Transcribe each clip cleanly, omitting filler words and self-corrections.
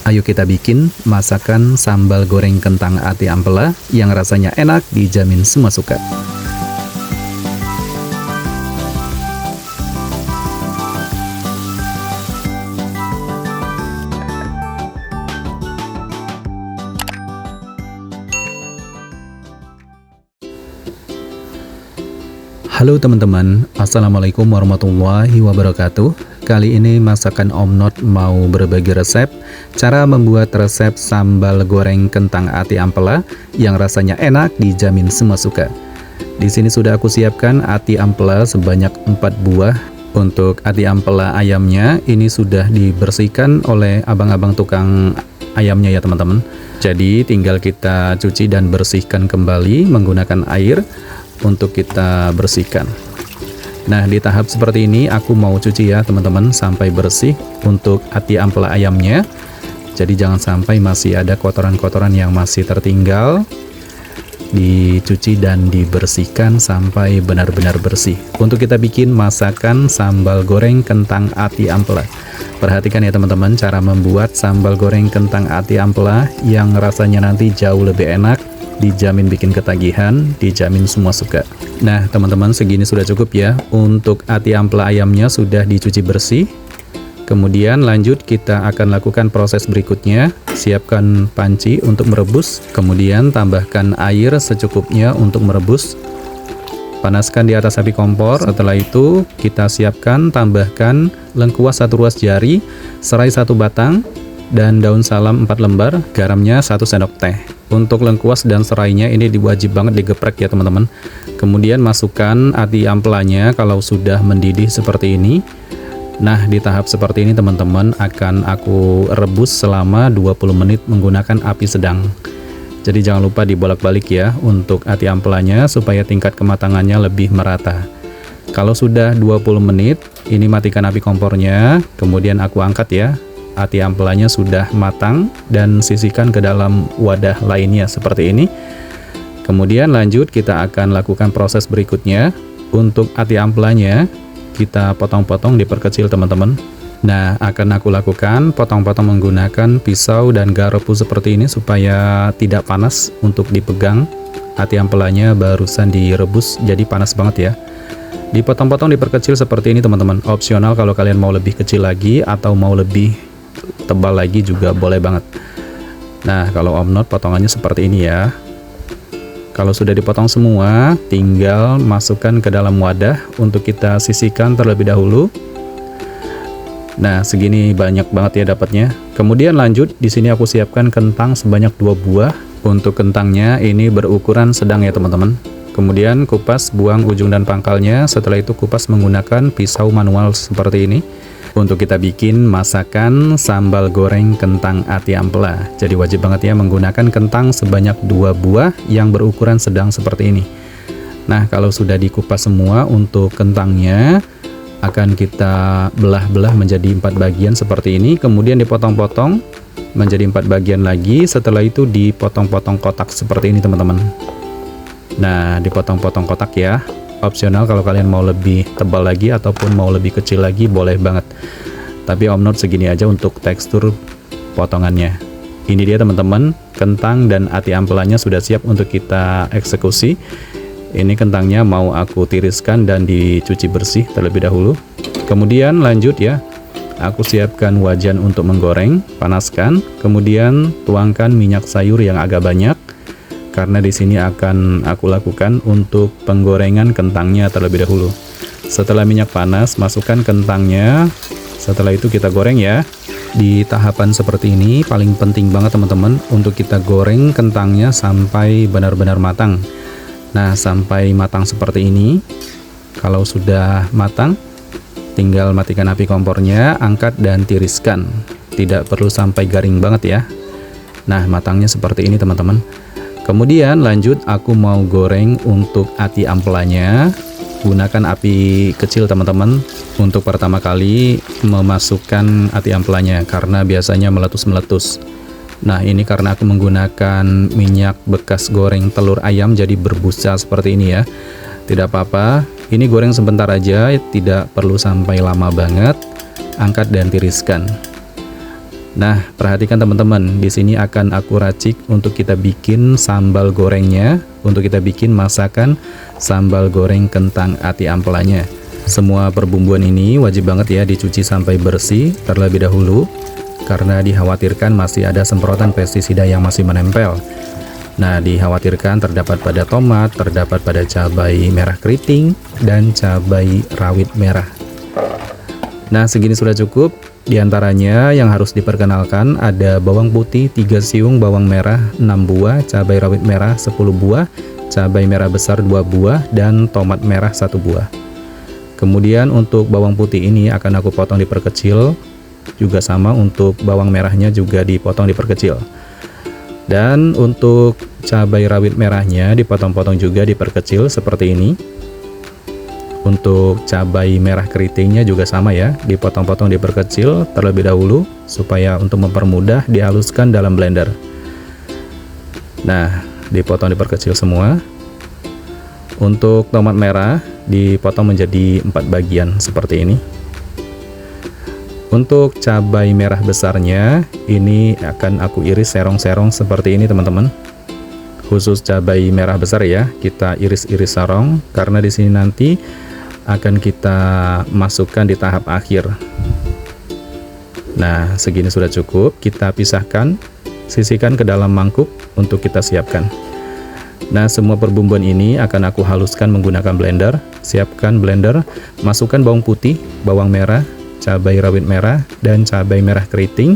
Ayo kita bikin masakan sambal goreng kentang ati ampela yang rasanya enak, dijamin semua suka. Halo teman-teman, Assalamualaikum warahmatullahi wabarakatuh. Kali ini masakan Om Not mau berbagi resep cara membuat resep sambal goreng kentang ati ampela yang rasanya enak, dijamin semua suka. Di sini sudah aku siapkan ati ampela sebanyak 4 buah. Untuk ati ampela ayamnya ini sudah dibersihkan oleh abang-abang tukang ayamnya ya teman-teman. Jadi tinggal kita cuci dan bersihkan kembali menggunakan air untuk kita bersihkan. Nah, di tahap seperti ini aku mau cuci ya teman-teman sampai bersih untuk ati ampela ayamnya. Jadi jangan sampai masih ada kotoran-kotoran yang masih tertinggal. Dicuci dan dibersihkan sampai benar-benar bersih. Untuk kita bikin masakan sambal goreng kentang ati ampela. Perhatikan ya teman-teman cara membuat sambal goreng kentang ati ampela yang rasanya nanti jauh lebih enak, dijamin bikin ketagihan, dijamin semua suka. Nah teman-teman, segini sudah cukup ya. Untuk ati ampela ayamnya sudah dicuci bersih. Kemudian lanjut kita akan lakukan proses berikutnya. Siapkan panci untuk merebus. Kemudian tambahkan air secukupnya untuk merebus. Panaskan di atas api kompor. Setelah itu kita siapkan tambahkan lengkuas 1 ruas jari, serai 1 batang, dan daun salam 4 lembar, garamnya 1 sendok teh. Untuk lengkuas dan serainya ini wajib banget digeprek ya teman-teman. Kemudian masukkan ati ampelanya kalau sudah mendidih seperti ini. Nah, di tahap seperti ini teman-teman akan aku rebus selama 20 menit menggunakan api sedang. Jadi jangan lupa dibolak-balik ya untuk ati ampelanya supaya tingkat kematangannya lebih merata. Kalau sudah 20 menit, ini matikan api kompornya, kemudian aku angkat ya. Ati ampelanya sudah matang dan sisihkan ke dalam wadah lainnya seperti ini. Kemudian lanjut kita akan lakukan proses berikutnya. Untuk ati ampelanya kita potong-potong, diperkecil teman-teman. Nah, akan aku lakukan potong-potong menggunakan pisau dan garpu seperti ini supaya tidak panas untuk dipegang. Ati ampelanya barusan direbus jadi panas banget ya. Dipotong-potong, diperkecil seperti ini teman-teman. Opsional kalau kalian mau lebih kecil lagi atau mau lebih tebal lagi juga boleh banget. Nah, kalau Om Not potongannya seperti ini ya. Kalau sudah dipotong semua, tinggal masukkan ke dalam wadah untuk kita sisihkan terlebih dahulu. Nah, segini banyak banget ya dapatnya. Kemudian lanjut, di sini aku siapkan kentang sebanyak 2 buah. Untuk kentangnya ini berukuran sedang ya teman-teman. Kemudian kupas, buang ujung dan pangkalnya. Setelah itu kupas menggunakan pisau manual seperti ini. Untuk kita bikin masakan sambal goreng kentang ati ampela. Jadi wajib banget ya menggunakan kentang sebanyak 2 buah yang berukuran sedang seperti ini. Nah, kalau sudah dikupas semua untuk kentangnya, akan kita belah-belah menjadi 4 bagian seperti ini. Kemudian dipotong-potong menjadi 4 bagian lagi. Setelah itu dipotong-potong kotak seperti ini teman-teman. Nah, dipotong-potong kotak ya. Opsional kalau kalian mau lebih tebal lagi ataupun mau lebih kecil lagi boleh banget. Tapi Om Not segini aja untuk tekstur potongannya. Ini dia teman-teman, kentang dan ati ampelanya sudah siap untuk kita eksekusi. Ini kentangnya mau aku tiriskan dan dicuci bersih terlebih dahulu. Kemudian lanjut ya. Aku siapkan wajan untuk menggoreng, panaskan, kemudian tuangkan minyak sayur yang agak banyak. Karena di sini akan aku lakukan untuk penggorengan kentangnya terlebih dahulu. Setelah minyak panas, masukkan kentangnya. Setelah itu kita goreng ya. Di tahapan seperti ini paling penting banget teman-teman untuk kita goreng kentangnya sampai benar-benar matang. Nah, sampai matang seperti ini. Kalau sudah matang, tinggal matikan api kompornya, angkat dan tiriskan. Tidak perlu sampai garing banget ya. Nah, matangnya seperti ini teman-teman. Kemudian lanjut aku mau goreng untuk ati ampelanya. Gunakan api kecil teman-teman untuk pertama kali memasukkan ati ampelanya karena biasanya meletus-meletus. Nah, ini karena aku menggunakan minyak bekas goreng telur ayam jadi berbusa seperti ini ya. Tidak apa-apa, ini goreng sebentar aja, tidak perlu sampai lama banget. Angkat dan tiriskan. Nah, perhatikan teman-teman, di sini akan aku racik untuk kita bikin sambal gorengnya, untuk kita bikin masakan sambal goreng kentang ati ampelanya. Semua perbumbuan ini wajib banget ya dicuci sampai bersih terlebih dahulu, karena dikhawatirkan masih ada semprotan pestisida yang masih menempel. Nah, dikhawatirkan terdapat pada tomat, terdapat pada cabai merah keriting, dan cabai rawit merah. Nah, segini sudah cukup. Di antaranya yang harus diperkenalkan ada bawang putih 3 siung, bawang merah 6 buah, cabai rawit merah 10 buah, cabai merah besar 2 buah, dan tomat merah 1 buah. Kemudian untuk bawang putih ini akan aku potong diperkecil, juga sama untuk bawang merahnya juga dipotong diperkecil. Dan untuk cabai rawit merahnya dipotong-potong juga diperkecil seperti ini. Untuk cabai merah keritingnya juga sama ya, dipotong-potong diperkecil terlebih dahulu supaya untuk mempermudah dihaluskan dalam blender. Nah, dipotong diperkecil semua. Untuk tomat merah dipotong menjadi 4 bagian seperti ini. Untuk cabai merah besarnya ini akan aku iris serong-serong seperti ini teman-teman. Khusus cabai merah besar ya, kita iris-iris serong karena di sini nanti akan kita masukkan di tahap akhir. Nah, segini sudah cukup. Kita pisahkan, sisihkan ke dalam mangkuk untuk kita siapkan. Nah, semua perbumbuan ini akan aku haluskan menggunakan blender. Siapkan blender, masukkan bawang putih, bawang merah, cabai rawit merah, dan cabai merah keriting.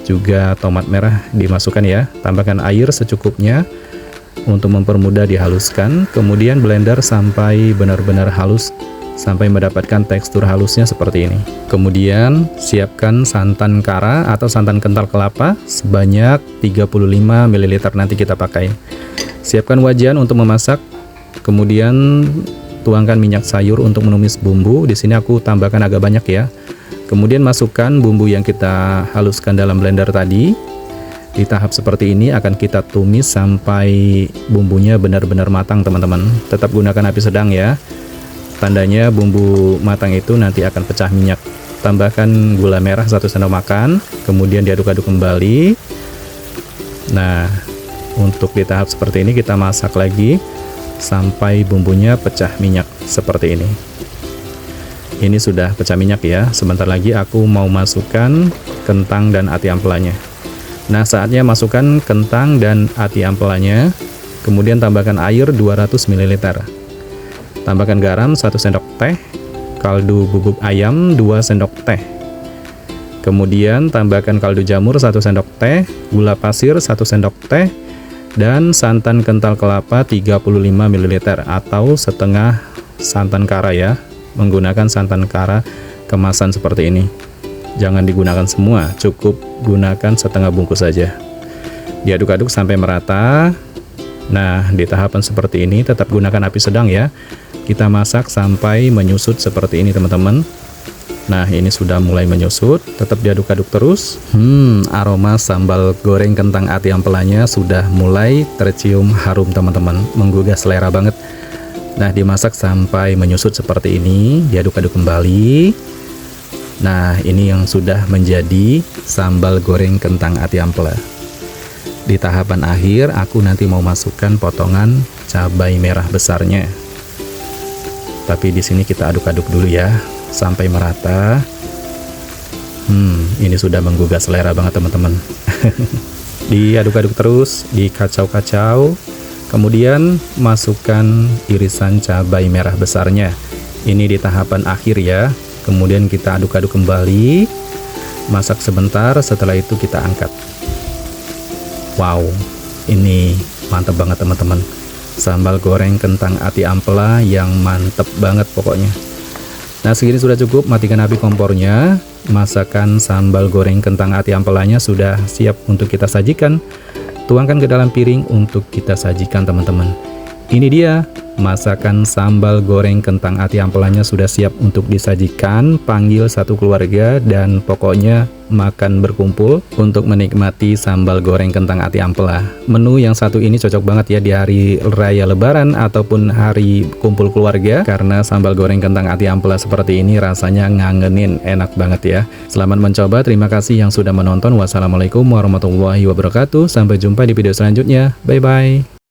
Juga tomat merah dimasukkan ya. Tambahkan air secukupnya untuk mempermudah dihaluskan. Kemudian blender sampai benar-benar halus, sampai mendapatkan tekstur halusnya seperti ini. Kemudian siapkan santan kara atau santan kental kelapa sebanyak 35 ml nanti kita pakai. Siapkan wajan untuk memasak. Kemudian tuangkan minyak sayur untuk menumis bumbu. Di sini aku tambahkan agak banyak ya. Kemudian masukkan bumbu yang kita haluskan dalam blender tadi. Di tahap seperti ini akan kita tumis sampai bumbunya benar-benar matang teman-teman. Tetap gunakan api sedang ya. Tandanya bumbu matang itu nanti akan pecah minyak. Tambahkan gula merah 1 sendok makan, kemudian diaduk-aduk kembali. Nah, untuk di tahap seperti ini kita masak lagi sampai bumbunya pecah minyak seperti ini. Ini sudah pecah minyak ya. Sebentar lagi aku mau masukkan kentang dan ati ampelanya. Nah, saatnya masukkan kentang dan ati ampelanya. Kemudian tambahkan air 200 ml. Tambahkan garam 1 sendok teh, kaldu bubuk ayam 2 sendok teh. Kemudian tambahkan kaldu jamur 1 sendok teh, gula pasir 1 sendok teh, dan santan kental kelapa 35 ml atau setengah santan kara ya. Menggunakan santan kara kemasan seperti ini. Jangan digunakan semua, cukup gunakan setengah bungkus saja. Diaduk-aduk sampai merata. Nah, di tahapan seperti ini tetap gunakan api sedang ya. Kita masak sampai menyusut seperti ini teman-teman. Nah, ini sudah mulai menyusut. Tetap diaduk-aduk terus. Aroma sambal goreng kentang ati ampelanya sudah mulai tercium harum teman-teman. Menggugah selera banget. Nah, dimasak sampai menyusut seperti ini. Diaduk-aduk kembali. Nah, ini yang sudah menjadi sambal goreng kentang ati ampela. Di tahapan akhir, aku nanti mau masukkan potongan cabai merah besarnya. Tapi di sini kita aduk-aduk dulu ya, sampai merata. Ini sudah menggugah selera banget teman-teman. Diaduk-aduk terus, dikacau-kacau. Kemudian masukkan irisan cabai merah besarnya. Ini di tahapan akhir ya. Kemudian kita aduk-aduk kembali. Masak sebentar, setelah itu kita angkat. Wow, ini mantap banget teman-teman. Sambal goreng kentang ati ampela yang mantep banget pokoknya. Nah, segini sudah cukup. Matikan api kompornya. Masakan sambal goreng kentang ati ampelanya sudah siap untuk kita sajikan. Tuangkan ke dalam piring untuk kita sajikan teman-teman. Ini dia, masakan sambal goreng kentang ati ampelanya sudah siap untuk disajikan. Panggil satu keluarga dan pokoknya makan berkumpul untuk menikmati sambal goreng kentang ati ampela. Menu yang satu ini cocok banget ya di hari raya lebaran ataupun hari kumpul keluarga, karena sambal goreng kentang ati ampela seperti ini rasanya ngangenin, enak banget ya. Selamat mencoba, terima kasih yang sudah menonton. Wassalamualaikum warahmatullahi wabarakatuh. Sampai jumpa di video selanjutnya. Bye bye.